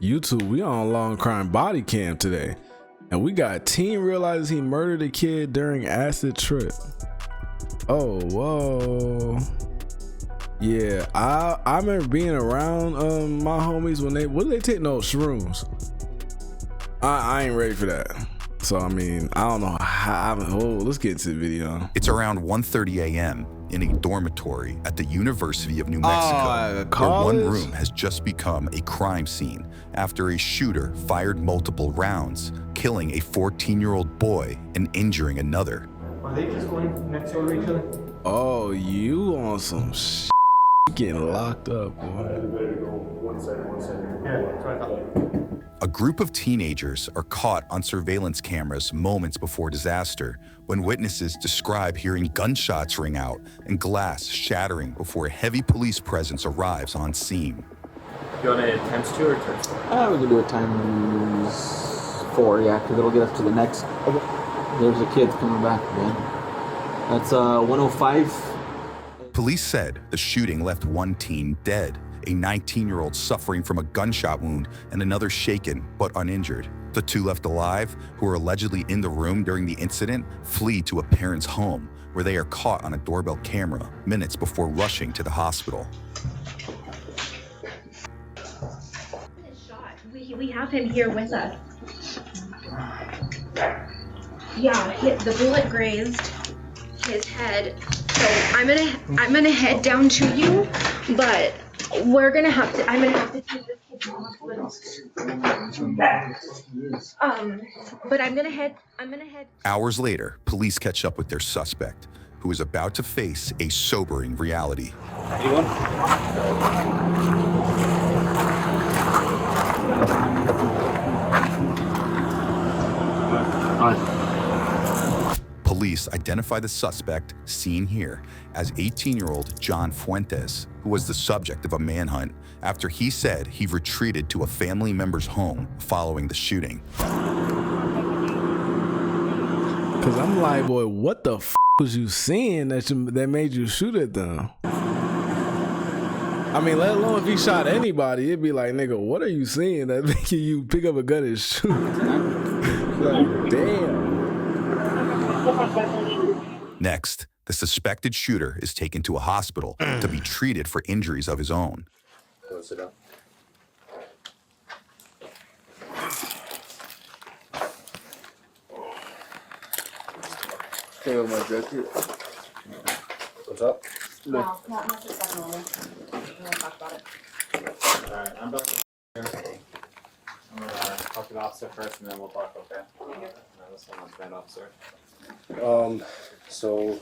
YouTube, we on Long Crime Body Cam today, and we got teen realizes he murdered a kid during acid trip. Oh, whoa. Yeah, I remember being around my homies when what did they take? No, shrooms. I ain't ready for that. So I mean, I don't know how. Let's get into the video. It's around 1:30 a.m. in a dormitory at the University of New Mexico, where one room has just become a crime scene after a shooter fired multiple rounds, killing a 14-year-old boy and injuring another. Are they just going next door to each other? Oh, you on some shit. Getting locked up, boy. Yeah, try that. A group of teenagers are caught on surveillance cameras moments before disaster when witnesses describe hearing gunshots ring out and glass shattering before a heavy police presence arrives on scene. You want to times 2 or times 4? We can do it times 4, yeah, because it'll get us to the next. There's the kids coming back again. That's 105. Police said the shooting left one teen dead, a 19-year-old suffering from a gunshot wound and another shaken but uninjured. The two left alive, who are allegedly in the room during the incident, flee to a parent's home, where they are caught on a doorbell camera minutes before rushing to the hospital. We have him here with us. Yeah, the bullet grazed his head. So I'm gonna head down to you, but I'm gonna have to take this kid to the hospital. But I'm gonna head. Hours later, police catch up with their suspect, who is about to face a sobering reality. Police identify the suspect, seen here, as 18-year-old John Fuentes, who was the subject of a manhunt after he said he retreated to a family member's home following the shooting. Cause I'm like, boy, what the f was you seeing that made you shoot at them? I mean, let alone if he shot anybody, it'd be like, nigga, what are you seeing that making you pick up a gun and shoot? Like, damn. Next, the suspected shooter is taken to a hospital to be treated for injuries of his own. Go sit down. Stay with my jacket. What's up? Well, not unless it's abnormal. We'll talk about it. Alright, I'm about to I'm gonna talk to the officer first and then we'll talk, okay? This one's bad officer. So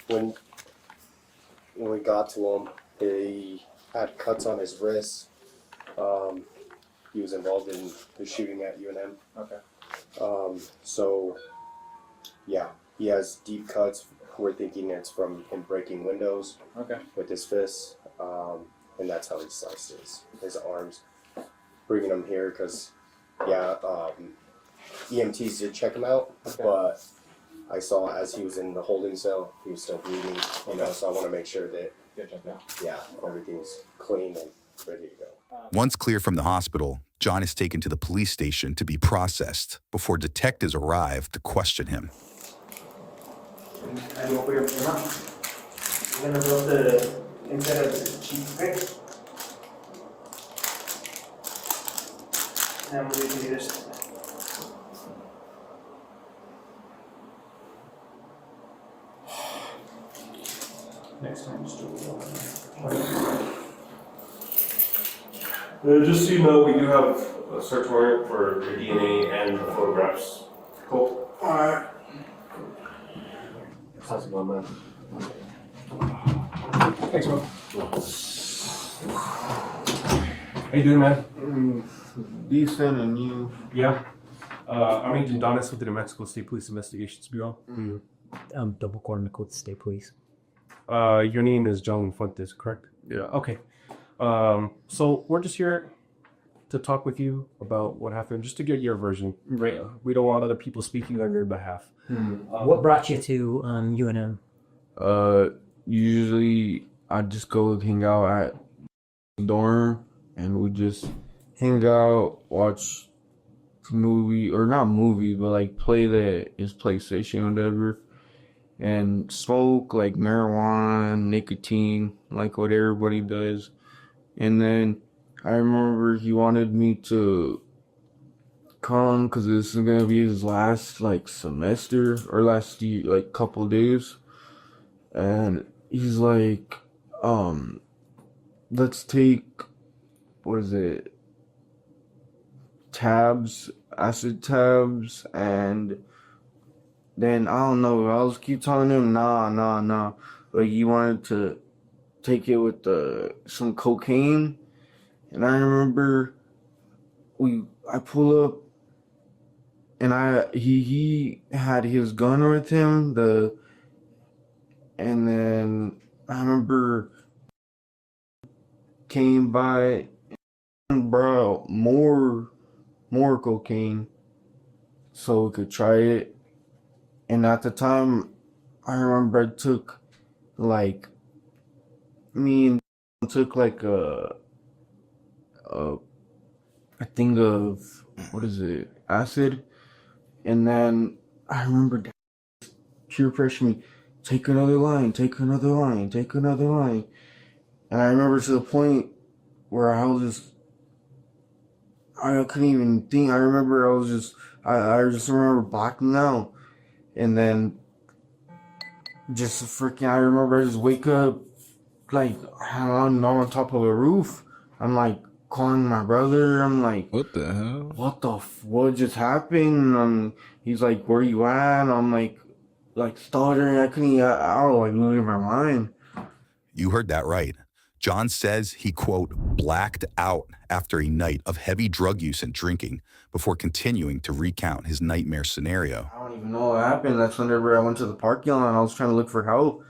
when we got to him, he had cuts on his wrists. He was involved in the shooting at UNM. Okay. So yeah, he has deep cuts. We're thinking it's from him breaking windows with his fists, and that's how he sliced his arms. Bringing him here because EMTs did check him out, but I saw as he was in the holding cell, he was still bleeding, so I want to make sure that, everything's clean and ready to go. Once clear from the hospital, John is taken to the police station to be processed before detectives arrive to question him. And you open your mouth. You're gonna rub the inside of the cheek, okay? And I'm gonna do this. Next time, just do it. Just so you know, we do have a search warrant for your DNA and the photographs. Cool. Alright. How's it going, man? Thanks, bro. How you doing, man? Decent, and you? Yeah. I'm Agent Donis with the New Mexico State Police Investigations Bureau. Double Cornicle State Police. Your name is John Fuentes, correct? Yeah. Okay. So we're just here to talk with you about what happened, just to get your version. Right. We don't want other people speaking on your behalf. What brought you to UNM? Usually I just go hang out at the dorm and we just hang out, watch movie, or not movie, but like play his PlayStation or whatever, and smoke like marijuana, nicotine, like what everybody does. And then I remember he wanted me to come because this is gonna be his last like semester or last year, like couple days, and he's like, let's take, what is it, acid tabs, and then I don't know, I was keep telling him nah, like he wanted to take it with some cocaine. And I remember I pull up, and he had his gun with him, and then I remember came by and brought more cocaine so we could try it. And at the time, I remember I took like me and took like a thing of, what is it, acid. And then I remember peer pressure me, take another line, take another line, take another line. And I remember to the point where I was just, I couldn't even think. I remember I was just, I just remember blacking out. And then just freaking, I remember I just wake up like I'm on top of a roof. I'm like calling my brother. I'm like, What the hell? What just happened? He's like, where you at? I'm like stuttering. I couldn't, I was like losing my mind. You heard that right. John says he, quote, blacked out after a night of heavy drug use and drinking before continuing to recount his nightmare scenario. I don't even know what happened. That's whenever I went to the parking lot and I was trying to look for help.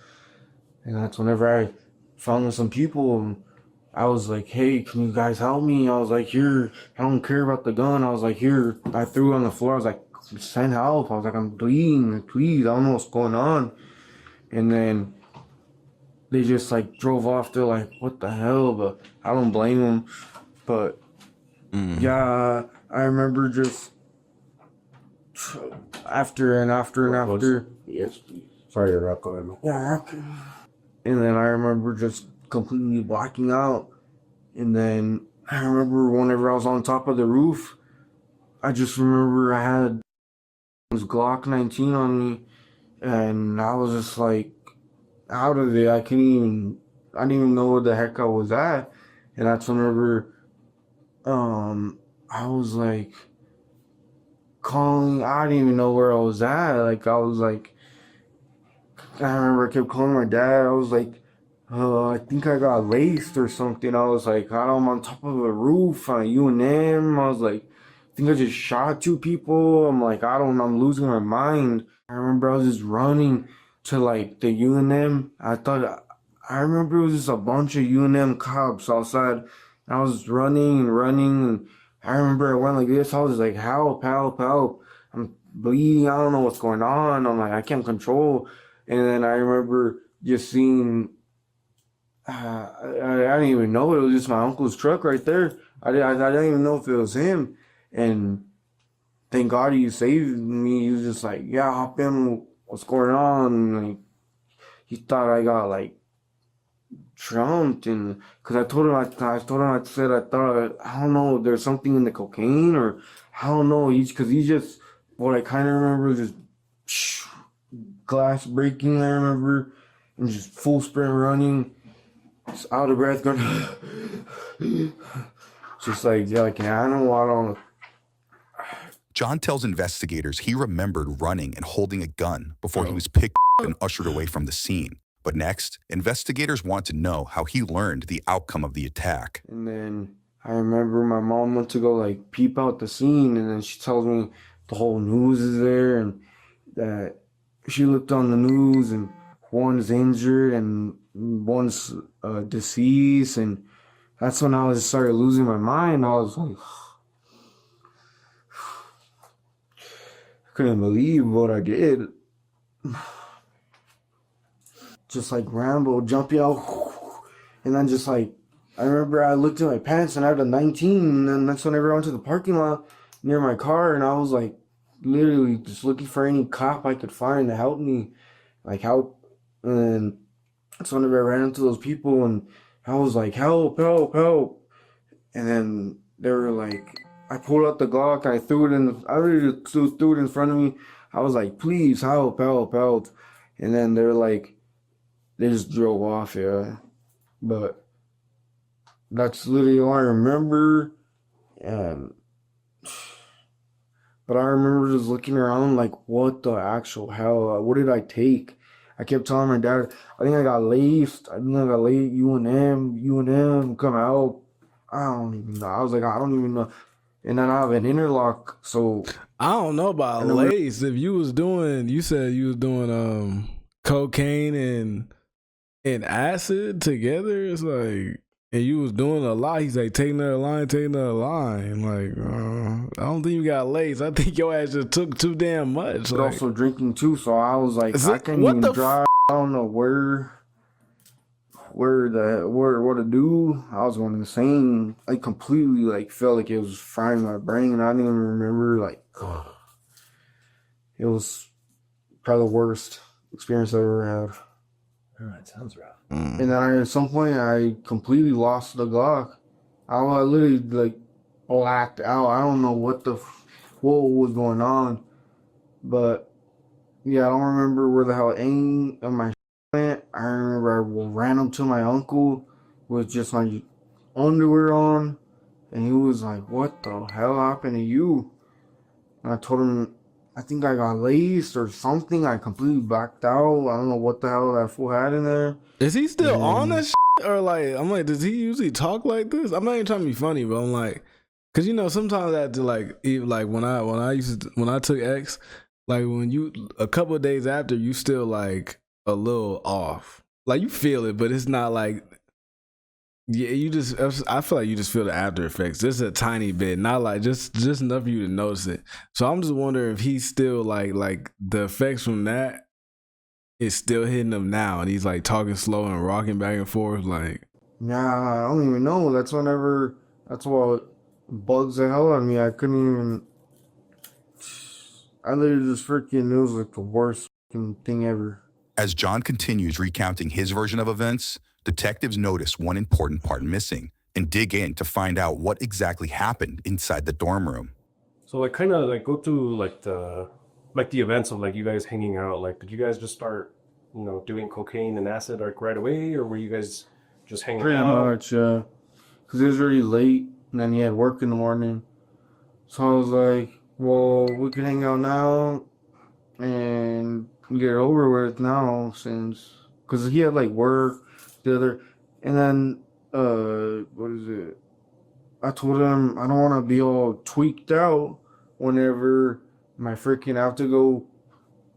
And that's whenever I found some people. And I was like, hey, can you guys help me? I was like, here, I don't care about the gun. I was like, here. I threw it on the floor. I was like, send help. I was like, I'm bleeding. Please, I don't know what's going on. And then they just like drove off. They're like, what the hell? But I don't blame them. But yeah, I remember just after. Yes, please. Sorry to interrupt. Go ahead. Yeah, and then I remember just completely blacking out. And then I remember whenever I was on top of the roof, I just remember I had this Glock 19 on me, and I was just like out of it. I didn't even know where the heck I was at. And that's whenever I was like calling. I didn't even know where I was at. Like I was like, I remember I kept calling my dad. I was like, I think I got laced or something. I was like, I'm on top of a roof on UNM. I was like, I think I just shot 2 people. I'm like, I'm losing my mind. I remember I was just running to like the UNM. I remember it was just a bunch of UNM cops outside. I was running. And I remember I went like this. I was just like, help. I'm bleeding. I don't know what's going on. I'm like, I can't control. And then I remember just seeing, I didn't even know it was just my uncle's truck right there. I didn't even know if it was him. And thank God he saved me. He was just like, yeah, hop in. What's going on? And like, he thought I got like trumped, and because I told him, I thought, I don't know, there's something in the cocaine, or I don't know. Because he just, what I kind of remember is just glass breaking. I remember, and just full sprint running. Just out of breath, going, just like, yeah, like, I don't know. John tells investigators he remembered running and holding a gun before he was picked up and ushered away from the scene. But next, investigators want to know how he learned the outcome of the attack. And then I remember my mom went to go like peep out the scene, and then she tells me the whole news is there, and that she looked on the news and one's injured and one's deceased. And that's when I started losing my mind. I was like, I couldn't believe what I did. Just like Rambo, jumping out, and then just like I remember I looked at my pants and I had a 19, and then that's whenever I went to the parking lot near my car, and I was like, literally just looking for any cop I could find to help me, like help. And then that's whenever I ran into those people, and I was like, help, help, help. And then they were like, I pulled out the Glock, I threw it in, I really threw it in front of me. I was like, please help, help, help. And then they were like, they just drove off, yeah. But that's literally all I remember. And but I remember just looking around like, what the actual hell? What did I take? I kept telling my dad, I think I got laced. I think I got laced. UNM, come out. I don't even know. I was like, I don't even know. And then I have an interlock, so I don't know about lace. If you was doing, you said you was doing cocaine and acid together. It's like, and you was doing a lot. He's like, take another line, take another line. Like, I don't think you got lace. I think your ass just took too damn much. But like, also drinking too, so I was like, I can't even drive. I don't know what to do. I was going insane. I completely like felt like it was frying my brain, and I didn't even remember. Like, it was probably the worst experience I ever had. All right, sounds rough. And then at some point, I completely lost the Glock. I literally like blacked out. I don't know what was going on, but yeah, I don't remember where the hell any of my went. I remember I ran up to my uncle with just my underwear on, and he was like, "What the hell happened to you?" And I told him, I think I got laced or something. I completely blacked out. I don't know what the hell that fool had in there. Is he still on that shit? Or like, I'm like, does he usually talk like this? I'm not even trying to be funny, but I'm like, cause you know, sometimes I have to like when I took X, like when you, a couple of days after, you still like a little off. Like you feel it, but it's not like, yeah, I feel like you just feel the after effects. Just a tiny bit, not like just enough for you to notice it. So I'm just wondering if he's still like the effects from that is still hitting him now, and he's like talking slow and rocking back and forth. Like, yeah, I don't even know. That's what bugs the hell out of me. I couldn't even. I literally just freaking. It was like the worst thing ever. As John continues recounting his version of events, detectives notice one important part missing and dig in to find out what exactly happened inside the dorm room. So like kind of like go through like the events of like you guys hanging out. Like, did you guys just start, doing cocaine and acid like right away, or were you guys just hanging out? Pretty much, because it was already late, and then he had work in the morning. So I was like, well, we can hang out now and get it over with now, because he had like work and then what is it? I told him I don't want to be all tweaked out whenever my freaking I have to go.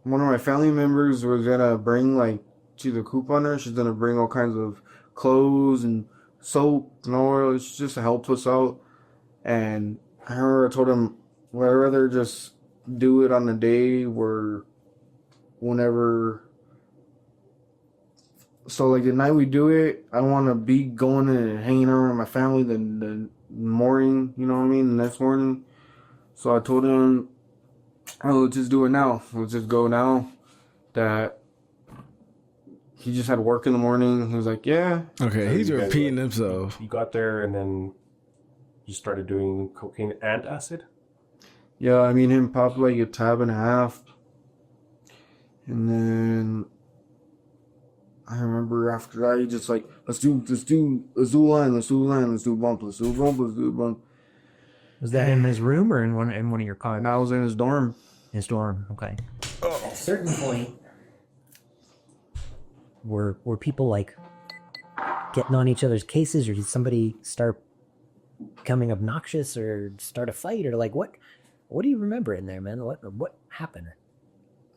One of my family members was gonna bring like, she's a couponer. She's gonna bring all kinds of clothes and soap and oil. It's just to help us out. And I remember I told him, well, I'd rather just do it on the day whenever. So like the night we do it, I don't want to be going and hanging around with my family the morning, you know what I mean, the next morning. So I told him, oh, let's just do it now. Let's just go now. That he just had work in the morning. He was like, yeah. Okay, he's repeating himself. You got there and then you started doing cocaine and acid? Yeah, I mean, him popped like a tab and a half. And then I remember after that, he just like, let's do a line, let's do a bump. Was that in his room or in one of your cars? I was in his dorm. His dorm, okay. At a certain point, were people like getting on each other's cases, or did somebody start becoming obnoxious or start a fight, or like what do you remember in there, man? What happened?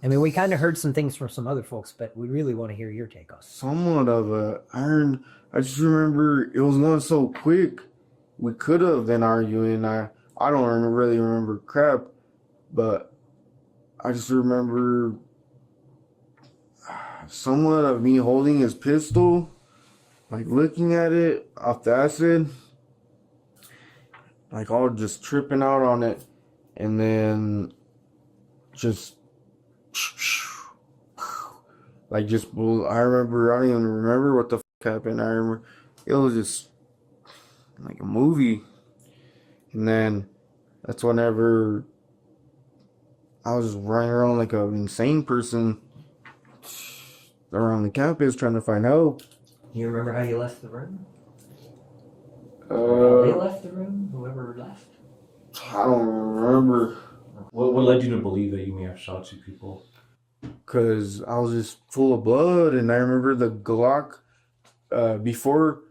I mean, we kind of heard some things from some other folks, but we really want to hear your take on it. Somewhat of a iron. I just remember it was going so quick. We could have been arguing. I don't really remember crap, but I just remember somewhat of me holding his pistol, like looking at it off the acid, like all just tripping out on it, and then just like just I remember, I don't even remember what the happened. I remember it was just like a movie, and then that's whenever I was just running around like an insane person around the campus trying to find help. You remember how you left the room? How they Uh, left the room? Whoever left? I don't remember. What led you to believe that you may have shot 2 people? Cause I was just full of blood, and I remember the Glock. Before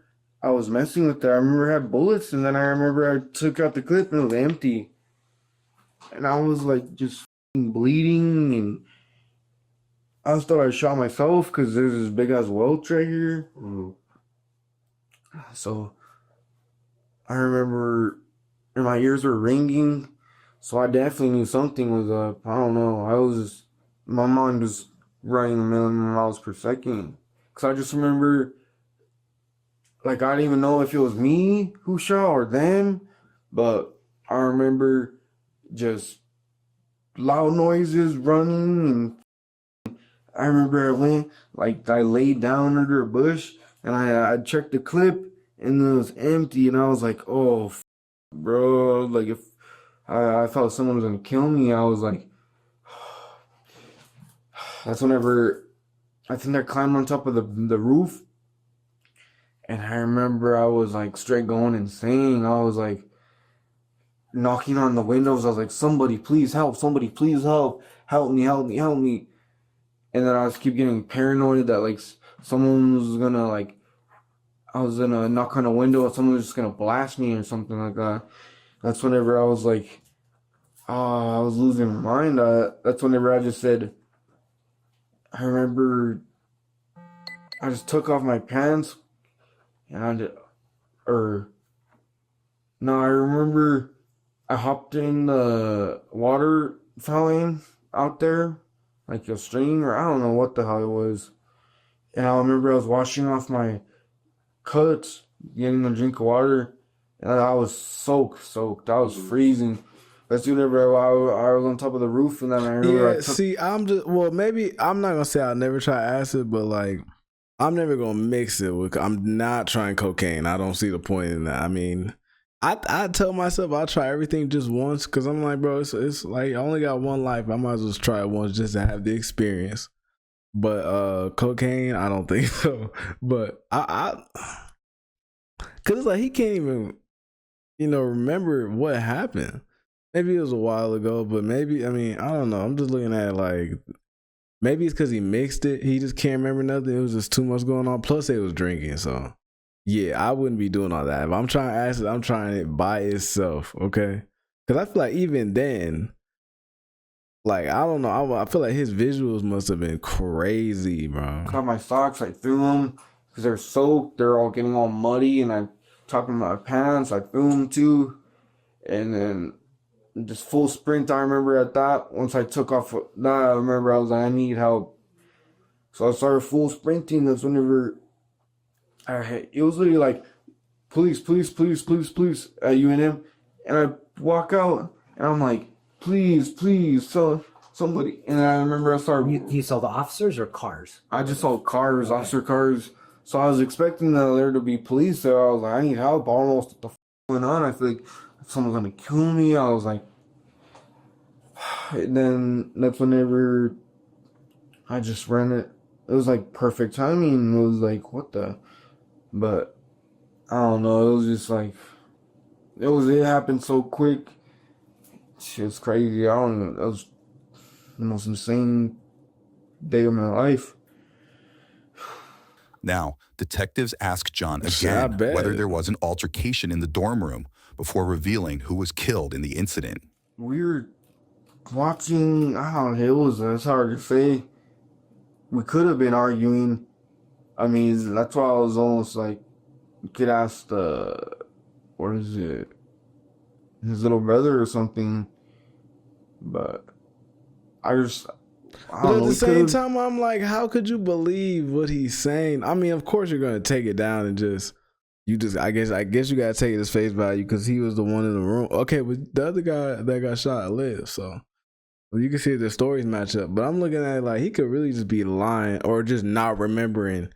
I was messing with it, I remember it had bullets, and then I remember I took out the clip and it was empty, and I was like just bleeding, and I just thought I shot myself because there's this big ass welt right here. So I remember, and my ears were ringing, so I definitely knew something was up. I don't know. My mind was running a million miles per second. Because I just remember, like, I didn't even know if it was me who shot or them, but I remember just loud noises running, and I remember I laid down under a bush, and I checked the clip, and it was empty, and I was like, oh, bro, like, if I felt someone was gonna kill me, I was like, that's whenever I think I climbed on top of the roof, and I remember I was like straight going insane. I was like knocking on the windows. I was like, somebody please help, somebody please help, help me, help me, help me. And then I just keep getting paranoid that like someone was gonna like, I was gonna knock on a window and someone was just gonna blast me or something like that. That's whenever I was like, I was losing my mind. That's whenever I just said, I remember I just took off my pants and I remember I hopped in the water fountain out there, like a stream, or I don't know what the hell it was. And I remember I was washing off my cuts, getting a drink of water, and I was soaked. I was freezing. That's whenever I was on top of the roof, and then I remember Yeah, see, maybe I'm not gonna say I'll never try acid, but like I'm never gonna mix it with. I'm not trying cocaine. I don't see the point in that. I mean, I tell myself I'll try everything just once because I'm like, bro, it's like I only got one life. I might as well just try it once just to have the experience. But cocaine, I don't think so. But I cause it's like he can't even, remember what happened. Maybe it was a while ago, but maybe I mean I don't know. I'm just looking at it like maybe it's because he mixed it. He just can't remember nothing. It was just too much going on. Plus, they was drinking. So, yeah, I wouldn't be doing all that. If I'm trying acid, I'm trying it by itself, okay? Because I feel like even then, like, I don't know. I feel like his visuals must have been crazy, bro. caught my socks, I threw them because they're soaked. They're all getting all muddy, and I took my pants. I threw them too, and then just full sprint. I remember at that. Once I took off that, I remember I was like, I need help. So I started full sprinting. That's whenever it was literally like, police, police, police, police, police at UNM. And I walk out and I'm like, please, please, so somebody. And I remember I started. You saw the officers or cars? I just saw cars, officer cars. So I was expecting there to be police there. I was like, I need help. I don't know what the f going on. I feel like someone's gonna kill me. I was like, and then that's whenever I just ran it. It was like perfect timing. It was like, what the? But I don't know. It was just like, it happened so quick. Shit's crazy. I don't know. That was the most insane day of my life. Now, detectives asked John I again bet. whether there was an altercation in the dorm room before revealing who was killed in the incident. We were watching, I don't know, it's hard to say. We could have been arguing. I mean, that's why I was almost like, you could ask what is it, his little brother or something. But I But don't at know. the He same could've- time, I'm like, how could you believe what he's saying? I mean, of course you're gonna take it down and I guess you gotta take it as face value because he was the one in the room. Okay, but the other guy that got shot lived, so well, you can see the stories match up. But I'm looking at it like he could really just be lying or just not remembering.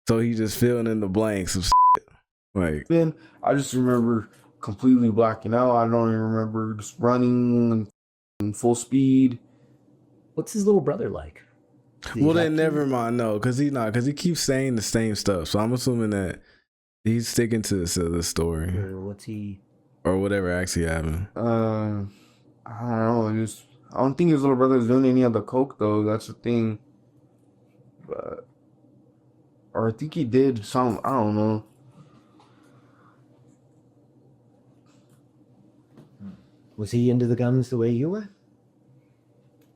So he just filling in the blanks of shit. Like, Then I just remember completely blacking out. I don't even remember just running and full speed. What's his little brother like? well, then never mind. No, because he keeps saying the same stuff. So I'm assuming that he's sticking to the story. Or what's he? Or whatever actually happened. I don't know. I don't think his little brother's doing any of the coke though. That's the thing. But or I think he did some. I don't know. Was he into the guns the way you were?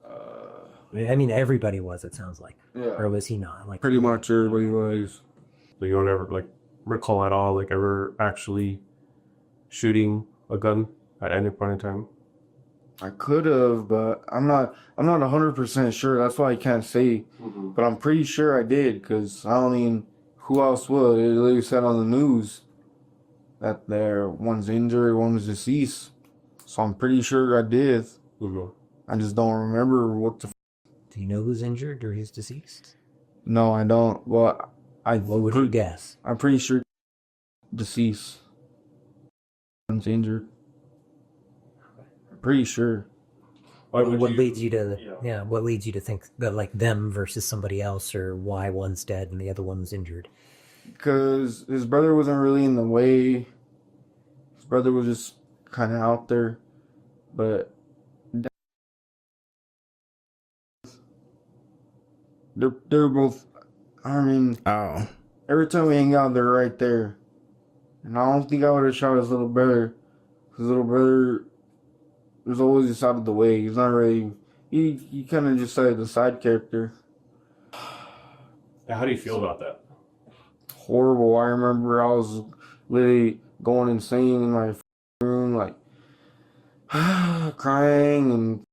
I mean, everybody was. It sounds like. Yeah. Or was he not? Like Pretty much everybody was. So you don't ever like recall at all, like ever actually shooting a gun at any point in time? I could have, but I'm not 100% sure. That's why I can't say. But I'm pretty sure I did, because I don't mean who else would. It literally said on the news that one's injured, one's deceased. So I'm pretty sure I did. I just don't remember what the. Do you know who's injured or who's deceased? No, I don't. Well, what would you guess? I'm pretty sure deceased. One's injured. Pretty sure. What leads you to what leads you to think that like them versus somebody else, or why one's dead and the other one's injured? Because his brother wasn't really in the way. His brother was just kind of out there. But they're both, I mean, every time we hang out, they're right there. And I don't think I would have shot his little brother. His little brother was always just out of the way. He's not really, he kind of just like the side character. How do you feel about that? Horrible. I remember I was literally going insane in my room, like crying, and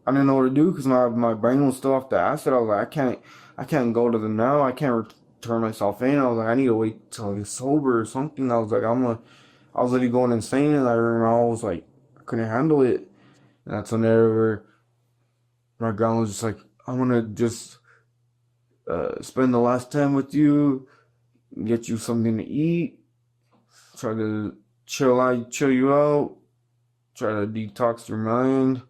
I didn't know what to do because my brain was still off the acid. I was like, I can't go to them now. I can't turn myself in. I was like, I need to wait till I get sober or something. I was like, I was literally going insane, and I remember I was like, I couldn't handle it. And that's whenever my grandma was just like, I'm gonna just spend the last time with you, get you something to eat, try to chill you out, try to detox your mind,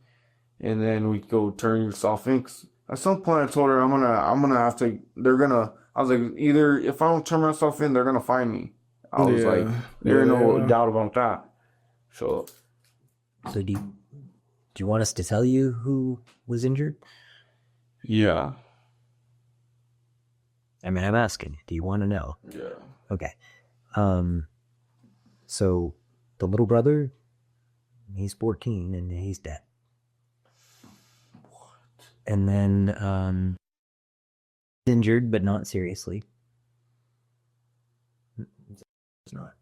and then we go turn yourself in. 'Cause at some point I told her I'm gonna have to. I was like, either if I don't turn myself in, they're gonna find me. I was like, there's no doubt about that. So do you want us to tell you who was injured? Yeah. I mean, I'm asking. Do you want to know? Yeah. Okay. So the little brother, he's 14 and he's dead. What? And then injured, but not seriously. It's not.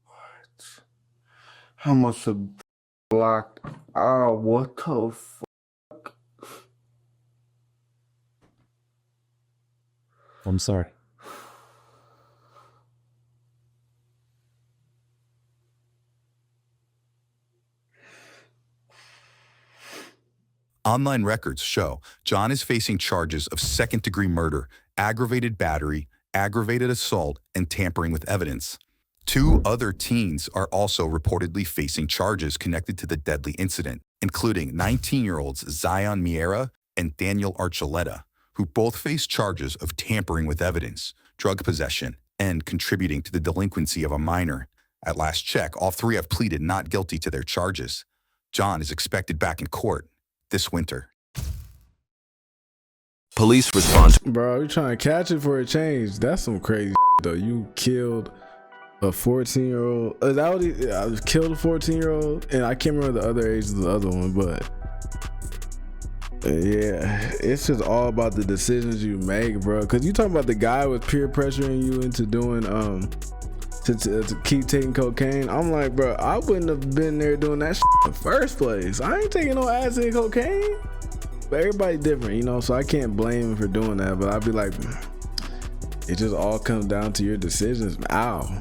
What? I must have blocked. Oh, what the fuck? I'm sorry. Online records show John is facing charges of second-degree murder, aggravated battery, aggravated assault, and tampering with evidence. 2 other teens are also reportedly facing charges connected to the deadly incident, including 19-year-olds Zion Miera and Daniel Archuleta, who both face charges of tampering with evidence, drug possession, and contributing to the delinquency of a minor. At last check, all 3 have pleaded not guilty to their charges. John is expected back in court this winter. Police respond. Bro, you trying to catch it for a change. That's some crazy though. You killed a 14-year-old. Is that what I killed a 14-year-old? And I can't remember the other age of the other one, but yeah, it's just all about the decisions you make, bro. Because you talking about the guy was peer pressuring you into doing to keep taking cocaine. I'm like, bro, I wouldn't have been there doing that shit in the first place. I ain't taking no acid and cocaine. But everybody's different, you know, so I can't blame him for doing that. But I'd be like, it just all comes down to your decisions. Ow.